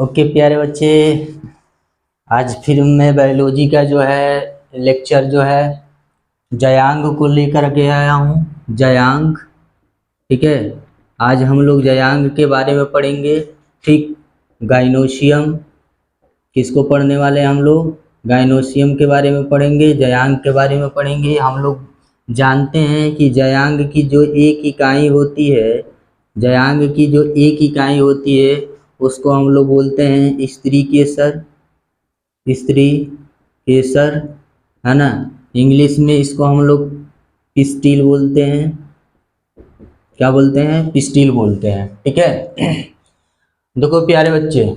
Okay प्यारे बच्चे, आज फिर मैं बायोलॉजी का जो है लेक्चर जो है जयांग को लेकर के आया हूँ। जयांग, ठीक है। आज हम लोग जयांग के बारे में पढ़ेंगे। ठीक, गाइनोसियम किसको पढ़ने वाले हैं हम लोग? गाइनोसियम के बारे में पढ़ेंगे, जयांग के बारे में पढ़ेंगे। हम लोग जानते हैं कि जयांग की जो एक इकाई होती है, जयांग की जो एक इकाई होती है उसको हम लोग बोलते हैं स्त्री केसर। स्त्री केसर, है ना। इंग्लिश में इसको हम लोग पिस्टिल बोलते हैं। क्या बोलते हैं? पिस्टिल बोलते हैं, ठीक है। देखो प्यारे बच्चे,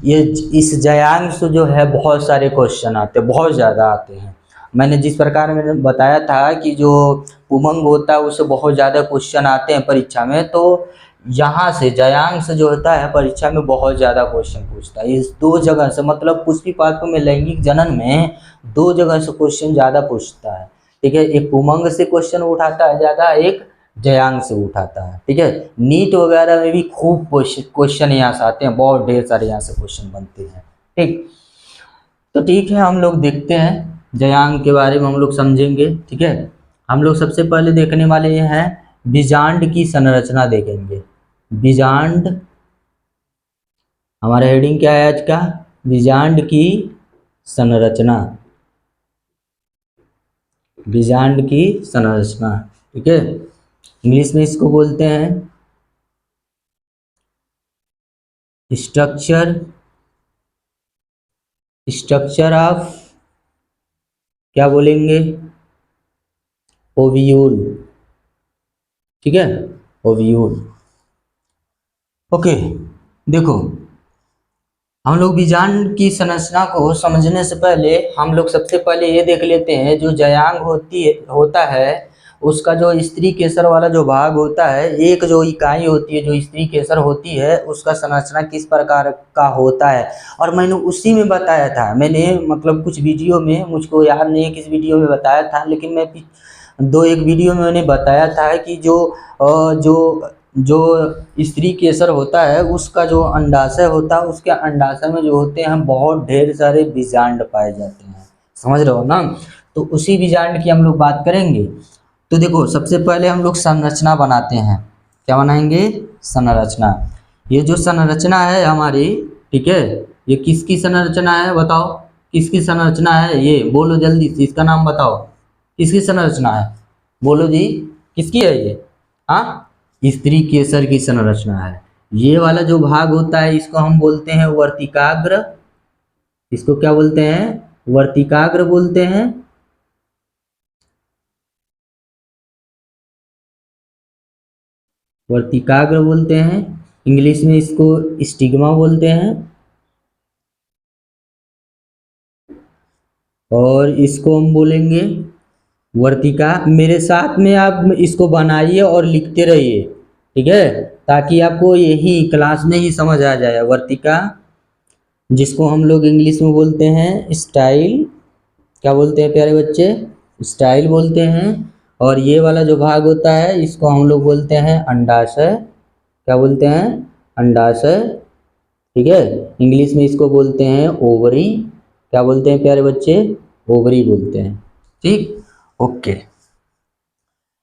ये इस जयांग से जो है बहुत सारे क्वेश्चन आते हैं, बहुत ज़्यादा आते हैं। मैंने जिस प्रकार मैंने बताया था कि जो उमंग होता है उससे बहुत ज़्यादा क्वेश्चन आते हैं परीक्षा में, तो यहाँ से जयांग से जो होता है परीक्षा में बहुत ज़्यादा क्वेश्चन पूछता है। इस दो जगह से, मतलब पुष्पी पात्र में लैंगिक जनन में दो जगह से क्वेश्चन ज़्यादा पूछता है, ठीक है। एक उमंग से क्वेश्चन उठाता है ज़्यादा, एक जयांग से उठाता है, ठीक है। नीट वगैरह में भी खूब क्वेश्चन यहाँ से आते हैं, बहुत ढेर सारे यहाँ से क्वेश्चन बनते हैं, ठीक। तो ठीक है, हम लोग देखते हैं जयांग के बारे में हम लोग समझेंगे, ठीक है। हम लोग सबसे पहले देखने वाले ये हैं बीजांड की संरचना देखेंगे। बीजांड, हमारा हेडिंग क्या है आज का? बीजांड की संरचना। बीजांड की संरचना, ठीक है। इंग्लिश में इसको बोलते हैं स्ट्रक्चर ऑफ, क्या बोलेंगे? ओव्यूल, ठीक है, ओव्यूल। ओके, देखो हम लोग बीजांड की संरचना को समझने से पहले हम लोग सबसे पहले ये देख लेते हैं जो जयांग होता है उसका जो स्त्री केसर वाला जो भाग होता है, एक जो इकाई होती है जो स्त्री केसर होती है उसका संरचना किस प्रकार का होता है। और मैंने उसी में बताया था, मैंने मतलब कुछ वीडियो में, मुझको याद नहीं है किस वीडियो में बताया था, लेकिन मैं दो एक वीडियो में मैंने बताया था कि जो स्त्री केसर होता है उसका जो अंडाशय होता है, उसके अंडाशय में जो होते हैं बहुत ढेर सारे बीजांड पाए जाते हैं, समझ रहे हो ना। तो उसी बीजांड की हम लोग बात करेंगे। तो देखो सबसे पहले हम लोग संरचना बनाते हैं। क्या बनाएंगे? संरचना। ये जो संरचना है हमारी, ठीक है, ये किसकी संरचना है बताओ? किसकी संरचना है? ये बोलो जल्दी से, इसका नाम बताओ। किसकी संरचना है? बोलो जी, किसकी है ये? हाँ, स्त्री केसर की संरचना है। ये वाला जो भाग होता है इसको हम बोलते हैं वर्तिकाग्र। इसको क्या बोलते हैं? वर्तिकाग्र बोलते हैं। वर्तिकाग्र बोलते हैं। इंग्लिश में इसको स्टिग्मा बोलते हैं। और इसको हम बोलेंगे वर्तिका। मेरे साथ में आप इसको बनाइए और लिखते रहिए, ठीक है, ताकि आपको यही क्लास में ही समझ आ जाए। वर्तिका, जिसको हम लोग इंग्लिश में बोलते हैं स्टाइल। क्या बोलते हैं प्यारे बच्चे? स्टाइल बोलते हैं। और ये वाला जो भाग होता है इसको हम लोग बोलते हैं अंडाशय। क्या बोलते हैं? अंडाशय, ठीक है। इंग्लिश में इसको बोलते हैं ओवरी। क्या बोलते हैं प्यारे बच्चे? ओवरी बोलते हैं, ठीक। ओके,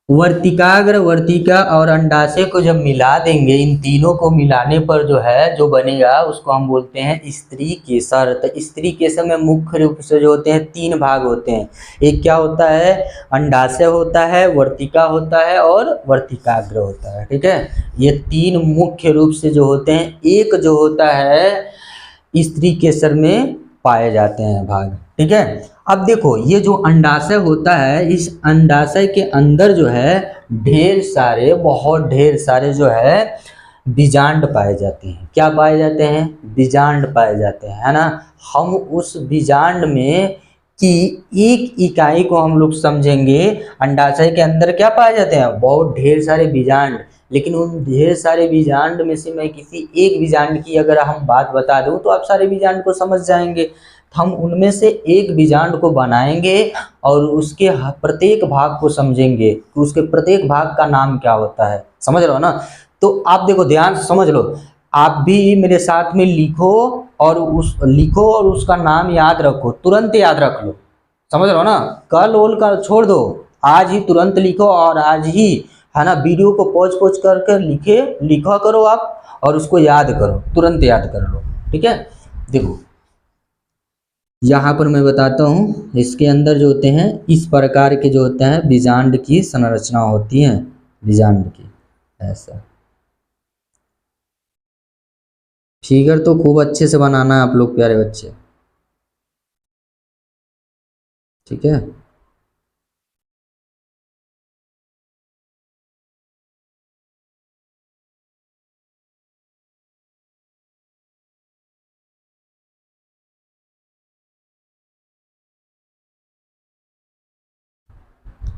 वर्तिकाग्र, वर्तिका और अंडाशय को जब मिला देंगे, इन तीनों को मिलाने पर जो है जो बनेगा उसको हम बोलते हैं स्त्री केसर। तो स्त्री केसर में मुख्य रूप से जो होते हैं तीन भाग होते हैं। एक क्या होता है? अंडाशय होता है, वर्तिका होता है और वर्तिकाग्र होता है, ठीक है। ये तीन मुख्य रूप से जो होते हैं, एक जो होता है स्त्री केसर में पाए जाते हैं भाग, ठीक है। अब देखो ये जो अंडाशय होता है, इस अंडाशय के अंदर जो है ढेर सारे, बहुत ढेर सारे जो है बीजांड पाए जाते हैं। क्या पाए जाते हैं? बीजांड पाए जाते हैं, है ना। हम उस बीजांड में की एक इकाई को हम लोग समझेंगे। अंडाशय के अंदर क्या पाए जाते हैं? बहुत ढेर सारे बीजांड। लेकिन उन ढेर सारे बीजांड में से मैं किसी एक बीजांड की अगर हम बात बता दूं तो आप सारे बीजांड को समझ जाएंगे। हम उनमें से एक बीजांड को बनाएंगे और उसके प्रत्येक भाग को समझेंगे कि उसके प्रत्येक भाग का नाम क्या होता है, समझ रहे हो ना। तो आप देखो, ध्यान से समझ लो। आप भी मेरे साथ में लिखो और उसका नाम याद रखो, तुरंत याद रख लो, समझ रहे हो ना। कल वोल का छोड़ दो, आज ही तुरंत लिखो और आज ही, है ना, वीडियो को पॉज पॉज करके लिखा करो आप और उसको याद करो, तुरंत याद कर लो, ठीक है। देखो यहाँ पर मैं बताता हूँ, इसके अंदर जो होते हैं इस प्रकार के जो होते हैं बीजांड की संरचना होती है, बीजांड की ऐसा। फिगर तो खूब अच्छे से बनाना है आप लोग प्यारे बच्चे, ठीक है।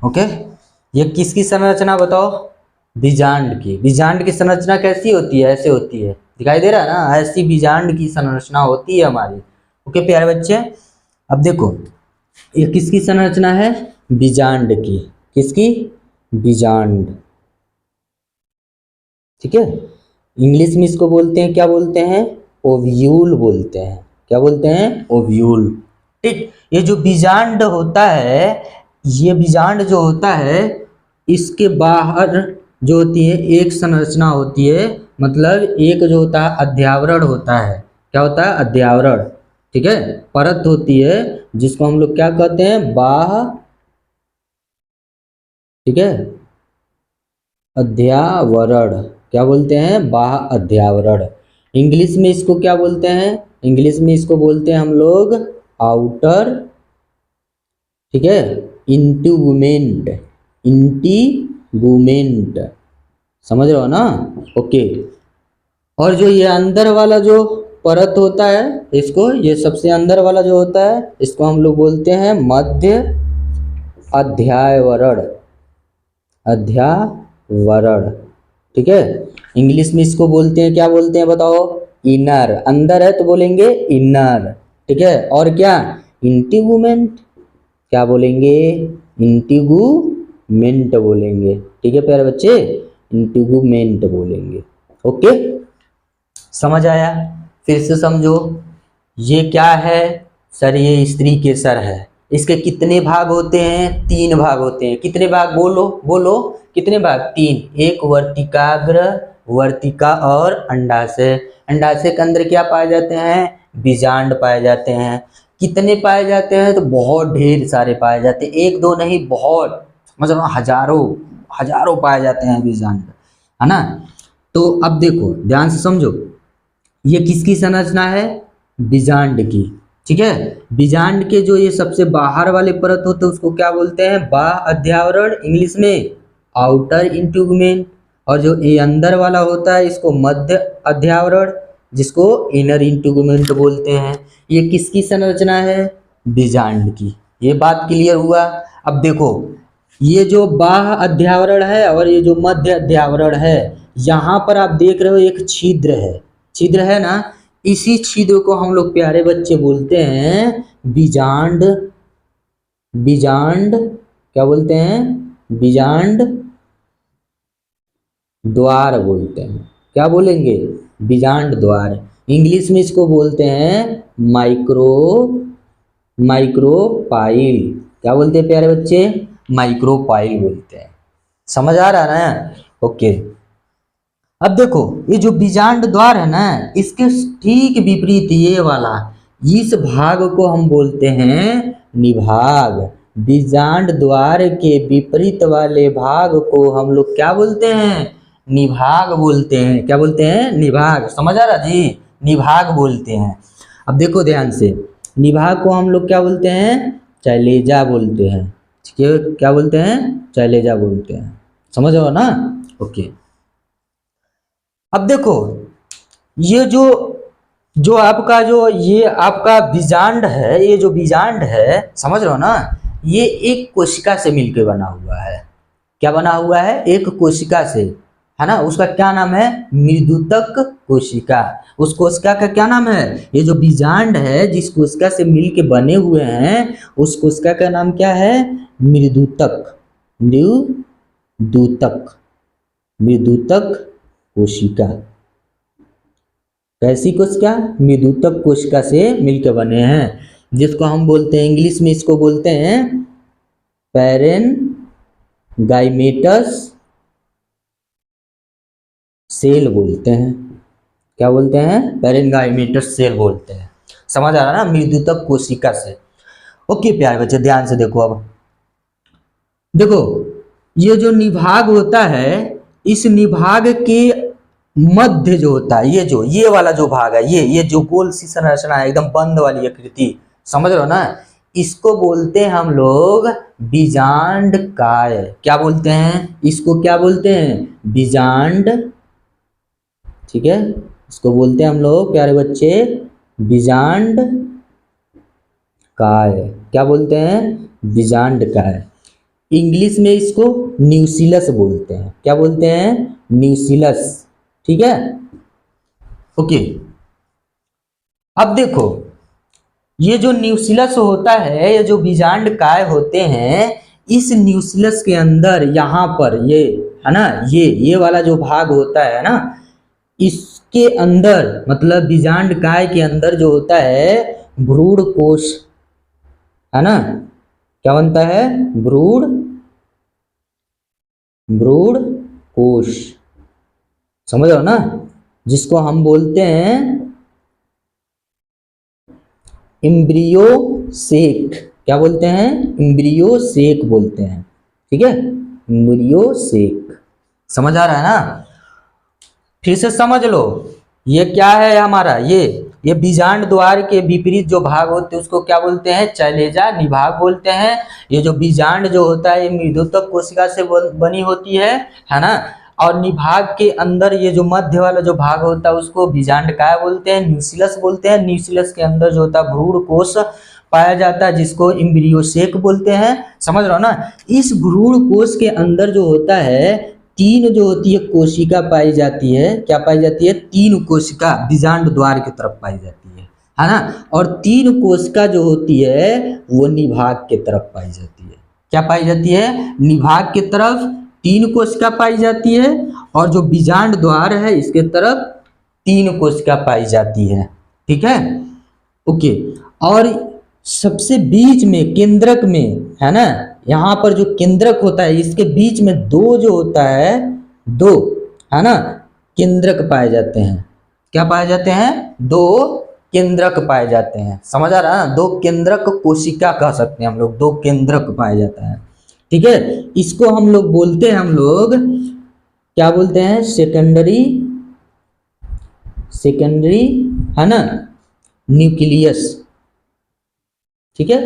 ओके, ये किसकी संरचना बताओ, बीजांड की। बीजांड की संरचना कैसी होती है, ऐसे होती है, दिखाई दे रहा है ना, ऐसी बीजांड की संरचना होती है हमारी। ओके प्यारे बच्चे, अब देखो ये किसकी संरचना है, बीजांड की, किसकी, बीजांड, ठीक है। इंग्लिश में इसको बोलते हैं, क्या बोलते हैं, ओव्यूल बोलते हैं, क्या बोलते हैं, ओव्यूल, ठीक। ये जो बीजांड होता है, ये बीजांड जो होता है, इसके बाहर जो होती है एक संरचना होती है, मतलब एक जो होता है अध्यावरण होता है, क्या होता है, अध्यावरण, ठीक है, परत होती है जिसको हम लोग क्या कहते हैं, बाह्य, ठीक है, अध्यावरण, क्या बोलते हैं, बाह्य अध्यावरण। इंग्लिश में इसको क्या बोलते हैं, इंग्लिश में इसको बोलते हैं हम लोग आउटर, ठीक है, इंटीगुमेंट, इंटीगुमेंट, समझ रहे हो ना, ओके। और जो ये अंदर वाला जो परत होता है, इसको, ये सबसे अंदर वाला जो होता है, इसको हम लोग बोलते हैं मध्य अध्यावरण, अध्यावरण, ठीक है। इंग्लिश में इसको बोलते हैं, क्या बोलते हैं बताओ, इनर, अंदर है तो बोलेंगे इनर, ठीक है। और क्या, इंटीगुमेंट, क्या बोलेंगे, इंटीगुमेंट बोलेंगे, ठीक है प्यारे बच्चे, इंटीगुमेंट बोलेंगे, ओके, समझ आया। फिर से समझो, ये क्या है सर, ये स्त्री केसर है, इसके कितने भाग होते हैं, 3 भाग होते हैं, कितने भाग, बोलो बोलो, कितने भाग, 3, एक वर्तिकाग्र, वर्तिका और अंडाशय। अंडाशय के अंदर क्या पाए जाते हैं, बीजांड पाए जाते हैं। कितने पाए जाते हैं, तो बहुत ढेर सारे पाए जाते हैं, एक दो नहीं, बहुत, मतलब हजारों हजारों पाए जाते हैं बीजांड, है ना। तो अब देखो ध्यान से समझो, ये किसकी संरचना है, बीजांड की, ठीक है। बीजांड के जो ये सबसे बाहर वाले परत होते हैं उसको क्या बोलते हैं, बाह्य अध्यावरण, इंग्लिश में आउटर इंटीगुमेंट। और जो ये अंदर वाला होता है इसको मध्य अध्यावरण, जिसको इनर इंटीगुमेंट बोलते हैं। ये किसकी संरचना है, बीजांड की, ये बात क्लियर हुआ। अब देखो ये जो बाह्य अध्यावरण है और ये जो मध्य अध्यावरण है, यहाँ पर आप देख रहे हो एक छिद्र है, छिद्र है ना, इसी छिद्र को हम लोग प्यारे बच्चे बोलते हैं बीजांड, बीजांड, क्या बोलते हैं, बीजांड द्वार बोलते हैं, क्या बोलेंगे, बीजांड द्वार। इंग्लिश में इसको बोलते हैं माइक्रोपाइल, क्या बोलते हैं प्यारे बच्चे, माइक्रोपाइल बोलते हैं, समझ आ रहा है ना, ओके। अब देखो ये जो बीजांड द्वार है ना, इसके ठीक विपरीत ये वाला, इस भाग को हम बोलते हैं निभाग। बीजांड द्वार के विपरीत वाले भाग को हम लोग क्या बोलते हैं, निभाग बोलते हैं, क्या बोलते हैं, निभाग, समझ आ रहा जी, निभाग बोलते हैं। अब देखो ध्यान से, निभाग को हम लोग क्या बोलते हैं, शैलेजा बोलते हैं, ठीक है, क्या बोलते हैं, शैलेजा बोलते हैं, समझ रहे हो ना, ओके। अब देखो ये जो जो आपका जो ये आपका बीजांड है, ये जो बीजांड है, समझ रहे हो ना, ये एक कोशिका से मिलकर बना हुआ है, क्या बना हुआ है, एक कोशिका से, है ना। उसका क्या नाम है, मृदुतक कोशिका। उस कोशिका का क्या नाम है, ये जो बीजांड है जिस कोशिका से मिलके बने हुए हैं, उस कोशिका का नाम क्या है, मृदुतक, मृदुतक, मृदुतक कोशिका, कैसी कोशिका? मृदुतक कोशिका से मिलकर बने हैं, जिसको हम बोलते हैं इंग्लिश में, इसको बोलते हैं पैरेनगाइमेटस सेल बोलते हैं। क्या बोलते हैं? पैरेनगाइमेटस सेल बोलते हैं। समझ आ रहा है ना? मृदुतक कोशिका से। ओके प्यारे बच्चे, ध्यान से देखो। अब देखो, ये जो निभाग होता है, इस निभाग के मध्य जो होता है, ये वाला जो भाग है, ये जो गोल सी संरचना है, एकदम बंद वाली आकृति, समझ रहे हो ना? इसको बोलते हैं हम लोग बीजांडकाय। क्या बोलते हैं? इसको क्या बोलते हैं? बीजांड। ठीक है, इसको बोलते हैं हम लोग प्यारे बच्चे बीजांडकाय। क्या बोलते हैं? बीजांडकाय। इंग्लिश में इसको न्यूसिलस बोलते हैं। क्या बोलते हैं? न्यूसिलस। ठीक है, ओके। अब देखो, ये जो न्यूसिलस होता है, ये जो बीजांडकाय होते हैं, इस न्यूसिलस के अंदर यहाँ पर ये है ना, ये वाला जो भाग होता है ना, इसके अंदर मतलब बीजांडकाय के अंदर जो होता है भ्रूण कोश है ना। क्या बनता है? भ्रूण कोश। समझ रहे हो ना? जिसको हम बोलते हैं एम्ब्रियो सेक। क्या बोलते हैं? एम्ब्रियो सेक बोलते हैं। ठीक है, एम्ब्रियो सेक। समझ आ रहा है ना? फिर से समझ लो, ये क्या है हमारा? ये बीजांड द्वार के विपरीत जो भाग होते हैं उसको क्या बोलते हैं? चैलेजा निभाग बोलते हैं। ये जो बीजांड जो होता है, ये मृदुतक कोशिका से बनी होती है ना। और निभाग के अंदर ये जो मध्य वाला जो भाग होता है उसको बीजांडकाय बोलते हैं, न्यूसिलस बोलते हैं। न्यूसिलस के अंदर जो होता है भ्रूण कोश पाया जाता है, जिसको एम्ब्रियोसेक बोलते हैं। समझ रहे हो ना? इस भ्रूण कोश के अंदर जो होता है, तीन जो होती है कोशिका पाई जाती है। क्या पाई जाती है? तीन कोशिका बीजांड द्वार की तरफ पाई जाती है ना। और तीन कोशिका जो होती है वो निभाग के तरफ पाई जाती है। क्या पाई जाती है? निभाग के तरफ तीन कोशिका पाई जाती है, और जो बीजांड द्वार है इसके तरफ तीन कोशिका पाई जाती है। ठीक है, ओके। और सबसे बीच में केंद्रक में है ना, यहाँ पर जो केंद्रक होता है इसके बीच में दो जो होता है, दो है ना केंद्रक पाए जाते हैं। क्या पाए जाते हैं? दो केंद्रक पाए जाते हैं। समझ आ रहा है ना? दो केंद्रक कोशिका कह सकते हैं हम लोग, दो केंद्रक पाया जाता है। ठीक है, इसको हम लोग बोलते हैं, हम लोग क्या बोलते हैं? सेकेंडरी है ना न्यूक्लियस। ठीक है,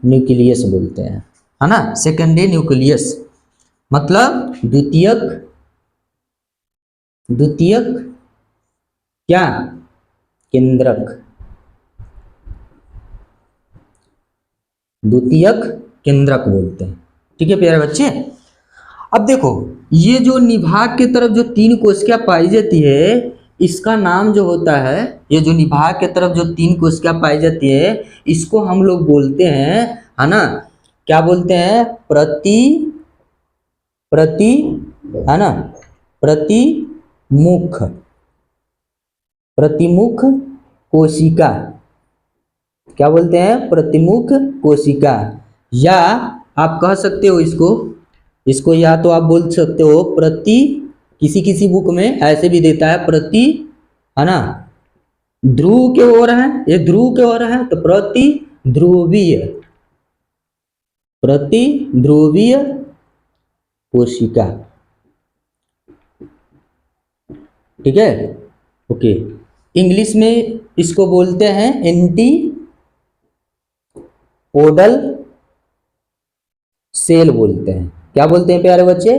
न्यूक्लियस बोलते हैं है ना, सेकेंडरी न्यूक्लियस मतलब द्वितीयक क्या? केंद्रक। द्वितीयक केंद्रक बोलते हैं। ठीक है प्यारे बच्चे। अब देखो, ये जो निभाग की तरफ जो तीन कोशिका पाई जाती है, इसका नाम जो होता है, ये जो निभाग की तरफ जो तीन कोशिका पाई जाती है, इसको हम लोग बोलते हैं है ना, क्या बोलते हैं? प्रति है ना, प्रतिमुख कोशिका। क्या बोलते हैं? प्रतिमुख कोशिका। या आप कह सकते हो इसको या तो आप बोल सकते हो किसी बुक में ऐसे भी देता है प्रति है ना ध्रुव के ओर है, ये ध्रुव के ओर है तो प्रति ध्रुवीय कोशिका। ठीक है, ओके। इंग्लिश में इसको बोलते हैं एंटीपोडल सेल बोलते हैं। क्या बोलते हैं प्यारे बच्चे?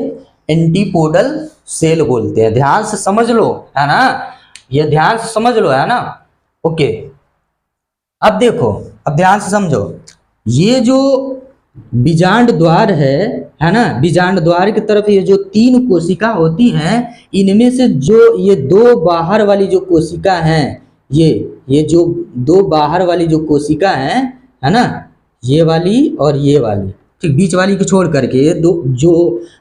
एंटीपोडल सेल बोलते हैं। ध्यान से समझ लो है ना, ये ध्यान से समझ लो है ना, ओके। अब देखो, अब ध्यान से समझो, ये जो बीजांड द्वार है ना, बीजांड द्वार की तरफ ये जो तीन कोशिका होती हैं, इनमें से जो ये दो बाहर वाली जो कोशिका हैं, ये जो दो बाहर वाली जो कोशिका हैं है ना, ये वाली और ये वाली, ठीक, बीच वाली को छोड़ करके ये दो जो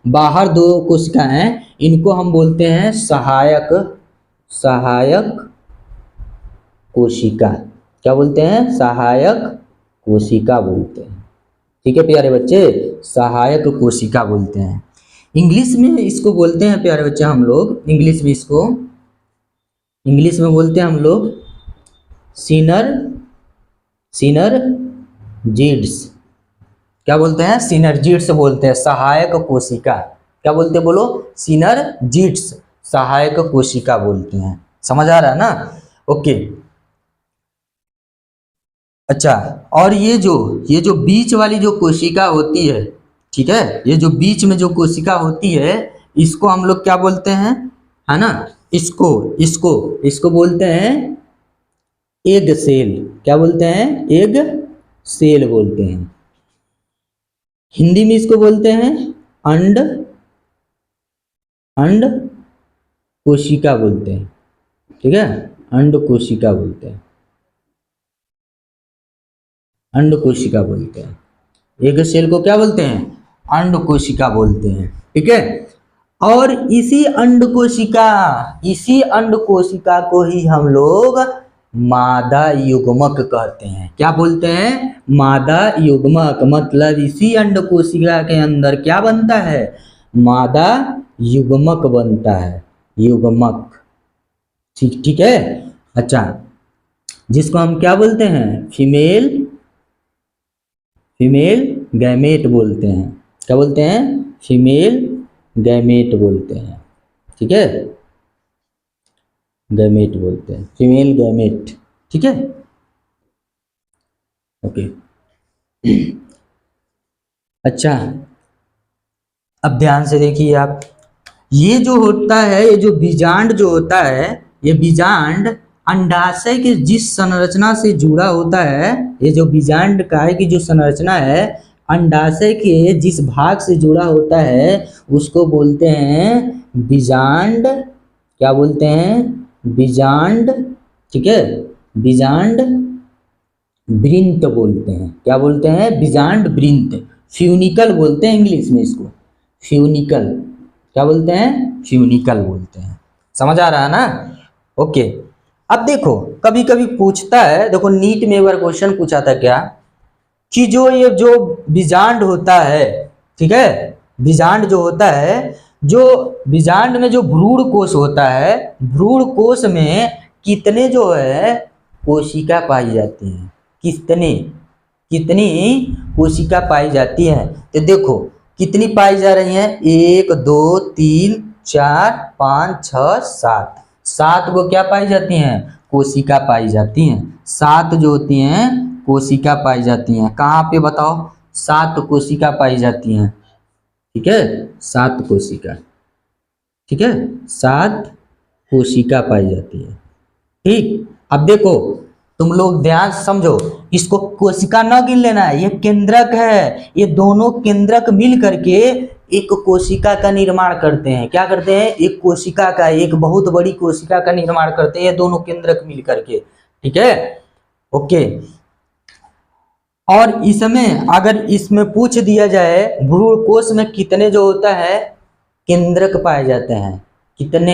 बाहर दो कोशिका हैं, इनको हम बोलते हैं सहायक कोशिका, क्या बोलते हैं? सहायक कोशिका बोलते हैं। ठीक है प्यारे बच्चे, सहायक कोशिका बोलते हैं। इंग्लिश में इसको बोलते हैं प्यारे बच्चे हम लोग, इंग्लिश में बोलते हैं हम लोग सिनर्जिड्स। क्या बोलते हैं? सिनर्जिड्स बोलते हैं, सहायक कोशिका। क्या बोलते हैं बोलो? सिनर्जिड्स, सहायक कोशिका बोलते हैं। समझ आ रहा है ना? ओके। अच्छा, और ये जो बीच वाली जो कोशिका होती है, ठीक है, ये जो बीच में जो कोशिका होती है, इसको हम लोग क्या बोलते हैं? है ना, इसको बोलते हैं एग सेल। क्या बोलते हैं? एग सेल बोलते हैं। हिंदी में इसको बोलते हैं अंड कोशिका बोलते हैं। ठीक है, अंड कोशिका बोलते हैं, अंड कोशिका बोलते हैं। एग सेल को क्या बोलते हैं? अंड कोशिका बोलते हैं। ठीक है, और इसी अंड कोशिका को ही हम लोग मादा युग्मक कहते हैं। क्या बोलते हैं? मादा युग्मक। मतलब इसी अंड कोशिका के अंदर क्या बनता है? मादा युग्मक बनता है, युग्मक। ठीक है। अच्छा, जिसको हम क्या बोलते हैं? फीमेल गैमेट बोलते हैं। क्या बोलते हैं? फीमेल गैमेट बोलते हैं। ठीक है, गैमेट बोलते हैं, फीमेल गैमेट। ठीक है, ओके। अच्छा, अब ध्यान से देखिए आप, ये जो होता है, ये जो बीजांड जो होता है, ये बीजांड अंडाशय के जिस संरचना से जुड़ा होता है, ये जो बीजांड का है कि जो संरचना है अंडाशय के जिस भाग से जुड़ा होता है उसको बोलते हैं बीजांड। क्या बोलते हैं? बीजांड। ठीक है, बीजांड वृंत बोलते हैं। क्या बोलते हैं? बीजांड वृंत। फ्यूनिकल बोलते हैं इंग्लिश में इसको, फ्यूनिकल। क्या बोलते हैं? फ्यूनिकल बोलते हैं। समझ आ रहा है ना? ओके। अब देखो, कभी कभी पूछता है, देखो नीट में एक बार क्वेश्चन पूछा था क्या, कि ये जो बीजांड होता है, ठीक है, बीजांड जो होता है, जो बीजांड में जो भ्रूण कोश होता है, भ्रूण कोश में कितने जो है कोशिका पाई जाती हैं? कितनी कोशिका पाई जाती है? तो देखो कितनी पाई जा रही हैं? 1 2 3 4 5 6 7। 7 को क्या पाई जाती हैं? कोशिका पाई जाती हैं। 7 जो होती हैं कोशिका पाई जाती हैं। कहाँ पे बताओ? 7 कोशिका पाई जाती हैं। ठीक है, 7 कोशिका। ठीक है, 7 कोशिका पाई जाती है। ठीक, अब देखो तुम लोग ध्यान से समझो, इसको कोशिका न गिन लेना है, ये केंद्रक है। ये दोनों केंद्रक मिल करके एक कोशिका का निर्माण करते हैं। क्या करते हैं? एक कोशिका का, एक बहुत बड़ी कोशिका का निर्माण करते हैं ये दोनों केंद्रक मिल करके। ठीक है, ओके। और इसमें अगर इसमें पूछ दिया जाए भ्रूण कोश में कितने जो होता है केंद्रक पाए जाते हैं, कितने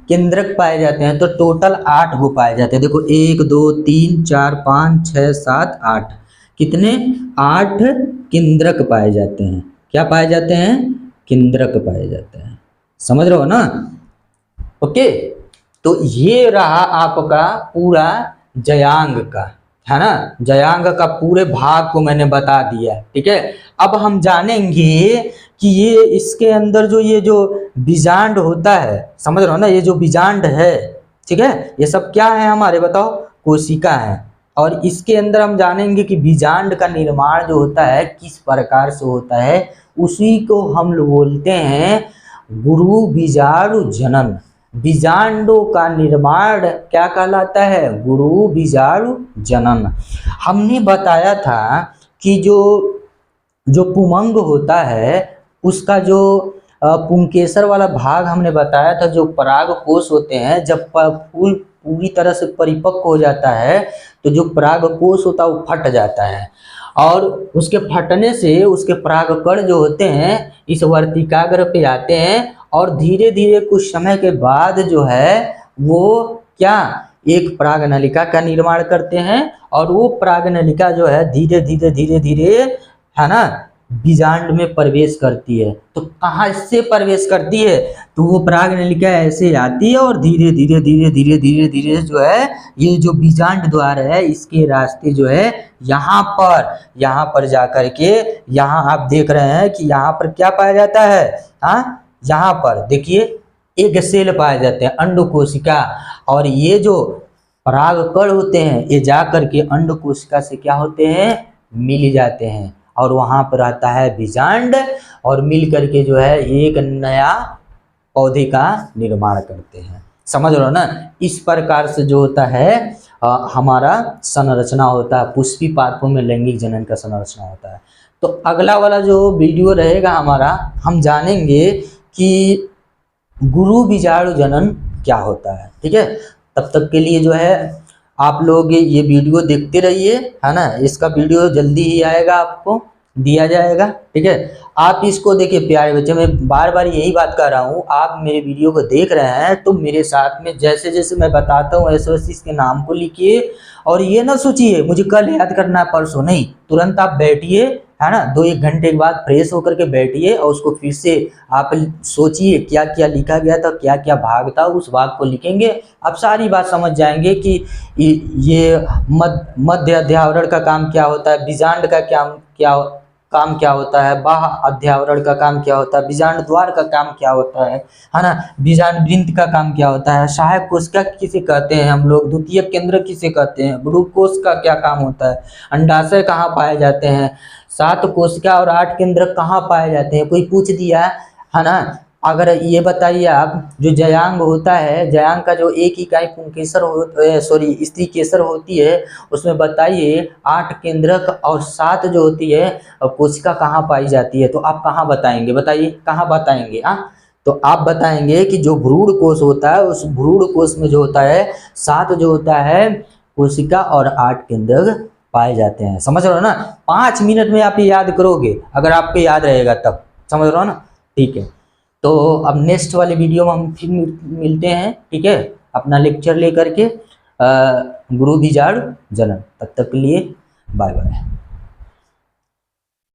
केंद्रक पाए जाते हैं, तो टोटल 8 वो पाए जाते हैं। देखो 1 2 3 4 5 6 7 8, कितने? 8 केंद्रक पाए जाते हैं। क्या पाए जाते हैं? केंद्रक पाए जाते हैं। समझ रहे हो ना? ओके, तो ये रहा आपका पूरा जयांग का, है ना, जयांग का पूरे भाग को मैंने बता दिया। ठीक है, अब हम जानेंगे कि ये इसके अंदर ये जो बीजांड होता है, समझ रहे हो ना, ये जो बीजांड है, ठीक है, ये सब क्या है हमारे? बताओ, कोशिका है। और इसके अंदर हम जानेंगे कि बीजांड का निर्माण जो होता है किस प्रकार से होता है, उसी को हम लोग बोलते हैं गुरु बीजाणु जनन। बीजांडों का निर्माण क्या कहलाता है? गुरु बीजाणु जनन। हमने बताया था कि जो पुमंग होता है उसका जो पुंकेसर वाला भाग हमने बताया था, जो पराग कोश होते हैं, जब फूल पूरी तरह से परिपक्व हो जाता है तो जो पराग कोश होता है वो फट जाता है, और उसके फटने से उसके परागकण जो होते हैं इस वर्तिकाग्र पे आते हैं, और धीरे धीरे कुछ समय के बाद जो है वो क्या एक परागनलिका का निर्माण करते हैं और वो परागनलिका जो है धीरे धीरे धीरे धीरे, है ना, बीजांड में प्रवेश करती है। तो कहाँ से प्रवेश करती है, तो वो परागनलिका ऐसे आती है और धीरे धीरे धीरे धीरे धीरे धीरे जो है ये जो बीजांड द्वार है इसके रास्ते जो है यहाँ पर जाकर के, यहाँ आप देख रहे हैं कि यहाँ पर क्या पाया जाता है, हाँ, यहाँ पर देखिए एक सेल पाए जाते हैं अंड कोशिका, और ये जो परागकण होते हैं ये जा करके अंड कोशिका से क्या होते हैं, मिल जाते हैं और वहां पर आता है बीजांड, और मिल करके जो है एक नया पौधे का निर्माण करते हैं। समझ रहे हो ना, इस प्रकार से जो होता है हमारा संरचना होता है, पुष्पी पादपों में लैंगिक जनन का संरचना होता है। तो अगला वाला जो वीडियो रहेगा हमारा, हम जानेंगे कि गुरु बीजाणु जनन क्या होता है। ठीक है, तब तक के लिए जो है आप लोग ये वीडियो देखते रहिए, है ना, इसका वीडियो जल्दी ही आएगा, आपको दिया जाएगा। ठीक है, आप इसको देखिए प्यारे बच्चे, मैं बार बार यही बात कर रहा हूँ, आप मेरे वीडियो को देख रहे हैं तो मेरे साथ में जैसे जैसे मैं बताता हूँ ऐसे वैसे इसके नाम को लिखिए, और ये ना सोचिए मुझे कल याद करना है परसों, नहीं, तुरंत आप बैठिए, है ना, 2-1 घंटे के बाद फ्रेश होकर के बैठिए और उसको फिर से आप सोचिए क्या क्या लिखा गया था, क्या क्या भाग था, उस भाग को लिखेंगे, आप सारी बात समझ जाएंगे कि ये मध्य अध्यावरण का काम क्या होता है, बीजांड का काम क्या होता है, बाह्य अध्यावरण का काम क्या होता है, बीजांड द्वार का काम क्या होता है ना, बीजांड वृंत का काम क्या होता है, सहायक कोशिका किसे कहते हैं हम लोग, द्वितीयक केंद्र किसे कहते हैं, भ्रूण कोश का क्या काम होता है, अंडाशय कहाँ पाए जाते हैं, 7 कोशिका और 8 केंद्र कहाँ पाए जाते हैं, कोई पूछ दिया है ना। अगर ये बताइए आप, जो जयांग होता है, जयांग का जो एक इकाई पुंकेसर स्त्री केसर होती है, उसमें बताइए 8 केंद्रक और 7 जो होती है कोशिका कहाँ पाई जाती है, तो आप कहाँ बताएंगे, बताइए कहाँ बताएंगे। तो आप बताएंगे कि जो भ्रूण कोश होता है उस भ्रूण कोश में जो होता है 7 जो होता है कोशिका और 8 केंद्रक पाए जाते हैं। समझ रहे हो ना, 5 मिनट में आप ये याद करोगे, अगर आपको याद रहेगा तब, समझ रहे हो ना। ठीक है, तो अब नेक्स्ट वाले वीडियो में हम फिर मिलते हैं। ठीक है, अपना लेक्चर लेकर के गुरु बीजाणु जनन, तब तक के लिए बाय बाय।